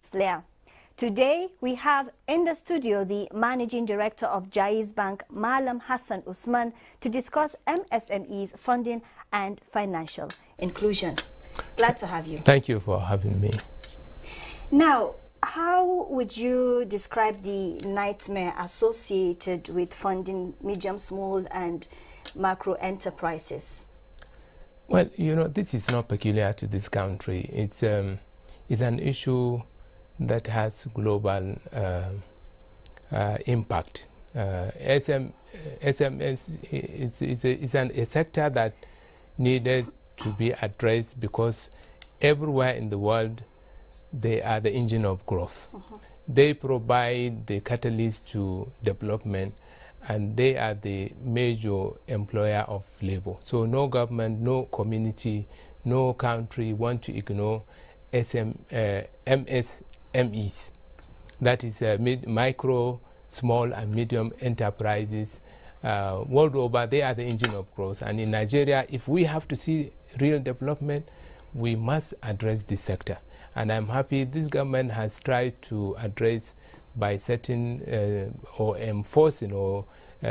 Slayer. Today, we have in the studio the Managing Director of Jaiz Bank, Hassan Usman, to discuss MSMEs funding and financial inclusion. Glad to have you. Thank you for having me. Now, how would you describe the nightmare associated with funding medium, small, and macro enterprises? Well, you know, this is not peculiar to this country. It's an issue that has global impact. SMS is a sector that needed to be addressed because everywhere in the world they are the engine of growth. They provide the catalyst to development, and they are the major employer of labor. So no government, no community, no country want to ignore MSMEs. That is micro, small and medium enterprises. World over, they are the engine of growth. And in Nigeria, if we have to see real development, we must address this sector. And I'm happy this government has tried to address by setting or enforcing or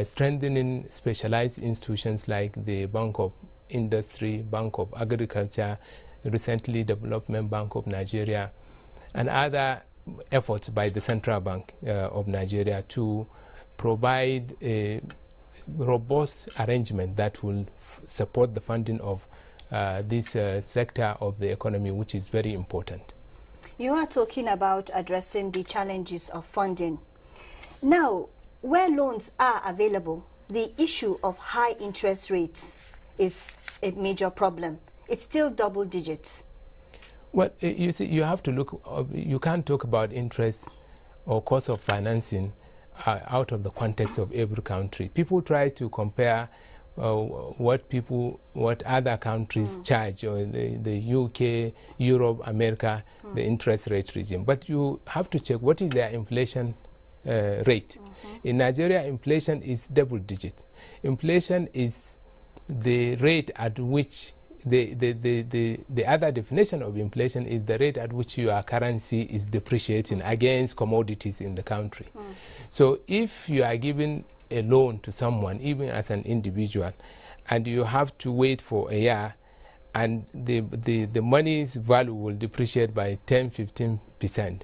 strengthening specialized institutions like the Bank of Industry, Bank of Agriculture, recently Development Bank of Nigeria, and other efforts by the Central Bank of Nigeria to provide a robust arrangement that will support the funding of this sector of the economy, which is very important. You are talking about addressing the challenges of funding. Now, where loans are available, the issue of high interest rates is a major problem. It's still double digits. Well, you see, you have to look, you can't talk about interest or cost of financing out of the context of every country. People try to compare what other countries charge, or the UK, Europe, America, the interest rate regime. But you have to check what is their inflation rate. In Nigeria, inflation is double digit. Inflation is the rate at which the other definition of inflation is the rate at which your currency is depreciating against commodities in the country. So if you are giving a loan to someone, even as an individual, and you have to wait for a year, and the money's value will depreciate by 10–15%,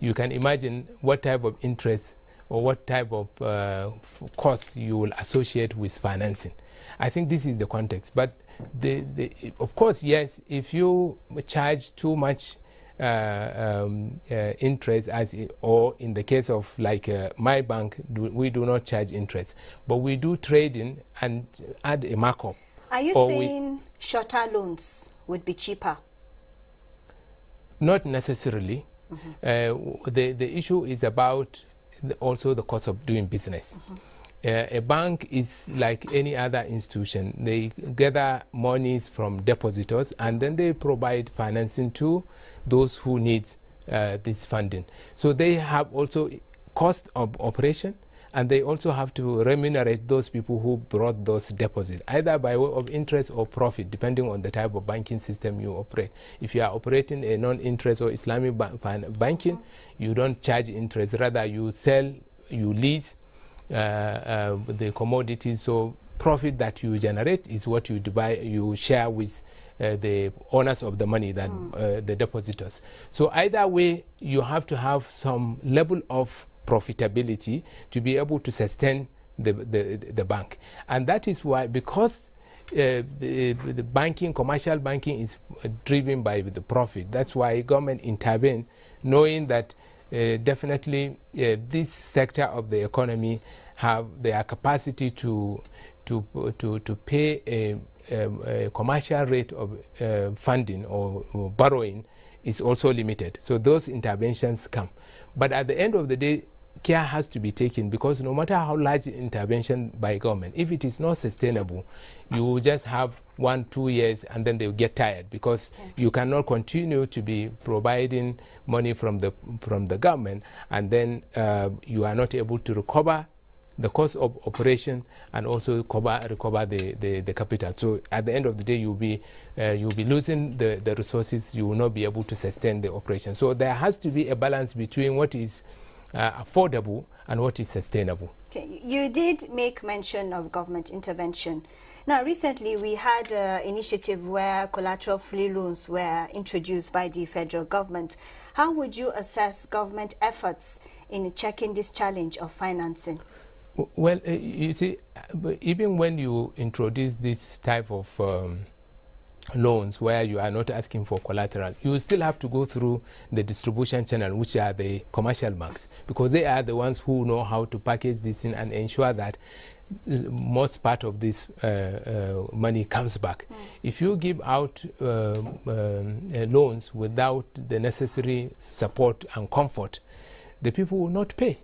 you can imagine what type of interest or what type of cost you will associate with financing. I think this is the context. But of course, yes, if you charge too much interest, or in the case of like my bank, we do not charge interest, but we do trading and add a markup. Are you saying shorter loans would be cheaper? Not necessarily. The issue is about also the cost of doing business. A bank is like any other institution. They gather monies from depositors, and then they provide financing to those who need this funding. So they have also cost of operation, and they also have to remunerate those people who brought those deposits, either by way of interest or profit, depending on the type of banking system you operate. If you are operating a non-interest or Islamic banking, you don't charge interest. Rather, you sell, you lease the commodities. So profit that you generate is what you divide, you share with the owners of the money, that the depositors. So either way, you have to have some level of profitability to be able to sustain the bank. And that is why, because the banking, commercial banking, is driven by the profit, that's why government intervened, knowing that definitely this sector of the economy have their capacity to pay a commercial rate of funding or borrowing is also limited. So those interventions come. But at the end of the day, care has to be taken, because no matter how large intervention by government, if it is not sustainable, you will just have 1–2 years and then they will get tired, because you cannot continue to be providing money from the government, and then you are not able to recover the cost of operation and also recover the capital. So at the end of the day, you'll be losing the resources. You will not be able to sustain the operation. So there has to be a balance between what is affordable and what is sustainable. Okay. You did make mention of government intervention. Now, recently we had an initiative where collateral-free loans were introduced by the federal government. How would you assess government efforts in checking this challenge of financing? Well, you see, even when you introduce this type of loans where you are not asking for collateral, you still have to go through the distribution channel, which are the commercial banks, because they are the ones who know how to package this in and ensure that most part of this money comes back. If you give out loans without the necessary support and comfort, the people will not pay.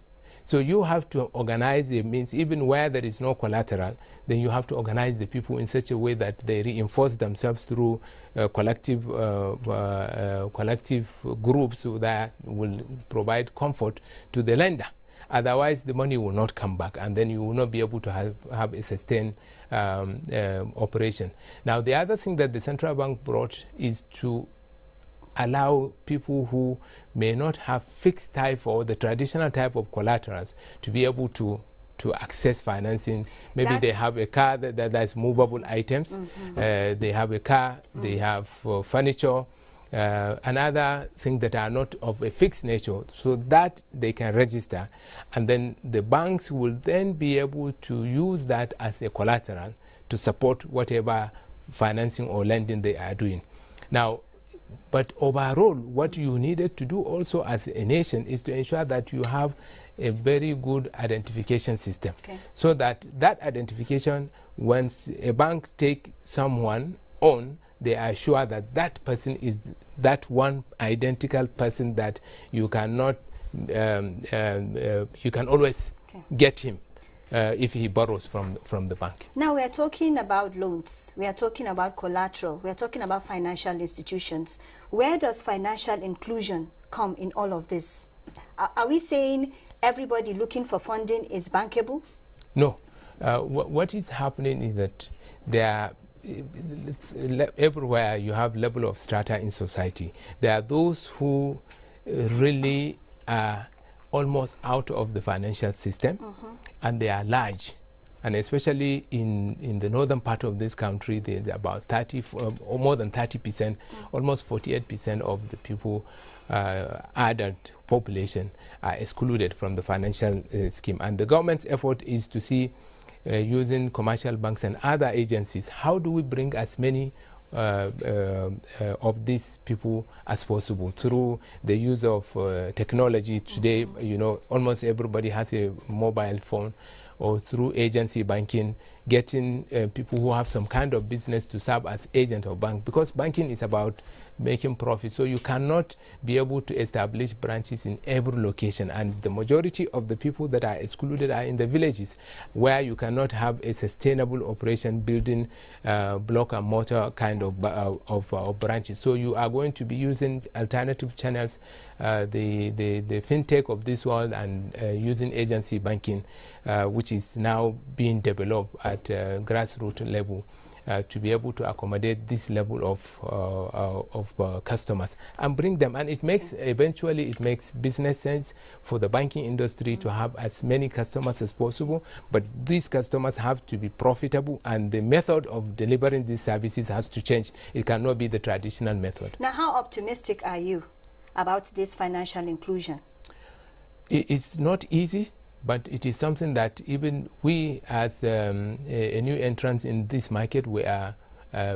So you have to organize the means, even where there is no collateral, then you have to organize the people in such a way that they reinforce themselves through collective groups that will provide comfort to the lender. Otherwise, the money will not come back, and then you will not be able to have a sustained operation. Now, the other thing that the central bank brought is to allow people who may not have fixed type or the traditional type of collaterals to be able to access financing. Maybe they have a car that's movable items. They have a car, they have furniture, another thing that are not of a fixed nature, so that they can register, and then the banks will then be able to use that as a collateral to support whatever financing or lending they are doing. Now, but overall, what you needed to do also as a nation is to ensure that you have a very good identification system, so that identification, once a bank take someone on, they are sure that that person is that one identical person that you cannot, you can always get him if he borrows from the bank. Now we are talking about loans, we are talking about collateral, we are talking about financial institutions. Where does financial inclusion come in all of this? Are we saying everybody looking for funding is bankable? No. What is happening is that there are everywhere you have level of strata in society. There are those who really are almost out of the financial system, and they are large, and especially in the northern part of this country, there's about 30 or more than 30%, almost 48% of the people, adult population, are excluded from the financial scheme. And the government's effort is to see, using commercial banks and other agencies, how do we bring as many of these people as possible through the use of technology. Today, you know, almost everybody has a mobile phone, or through agency banking, getting people who have some kind of business to serve as agent of bank, because banking is about making profit. So you cannot be able to establish branches in every location, and the majority of the people that are excluded are in the villages, where you cannot have a sustainable operation building block and mortar kind of branches. So you are going to be using alternative channels, the fintech of this world, and using agency banking, which is now being developed at grassroots level, to be able to accommodate this level of customers and bring them. And it makes, eventually it makes business sense for the banking industry to have as many customers as possible, but these customers have to be profitable, and the method of delivering these services has to change. It cannot be the traditional method. Now, how optimistic are you about this financial inclusion? It's not easy, but it is something that even we, as a new entrant in this market, we are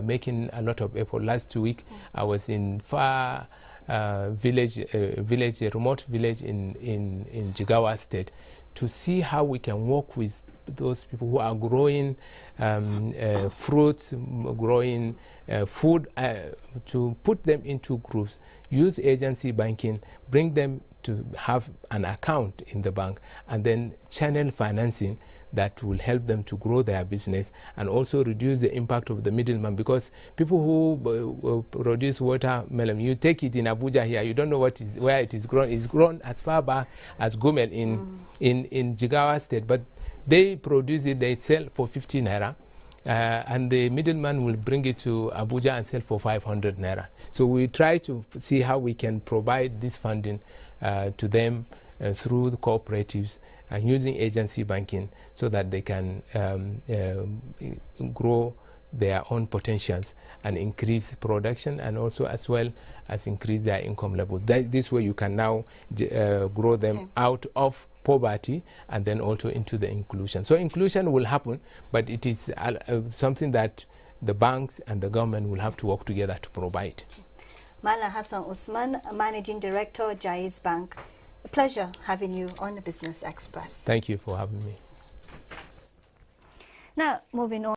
making a lot of effort. Last week, I was in far village, a remote village in Jigawa State, to see how we can work with those people who are growing fruits, growing food, to put them into groups, use agency banking, bring them to have an account in the bank, and then channel financing that will help them to grow their business and also reduce the impact of the middleman. Because people who produce watermelon, you take it in Abuja here, you don't know where it is grown. It's grown as far back as Gumel in Jigawa State, but They produce it, they sell for 50 naira. And the middleman will bring it to Abuja and sell for 500 naira. So we try to see how we can provide this funding to them through the cooperatives and using agency banking so that they can grow their own potentials and increase production, and also as well as increase their income level. This way you can now grow them out of poverty and then also into the inclusion. So inclusion will happen, but it is something that the banks and the government will have to work together to provide. Mala Hassan Usman, Managing Director, Jaiz Bank. A pleasure having you on the Business Express. Thank you for having me. Now, moving on.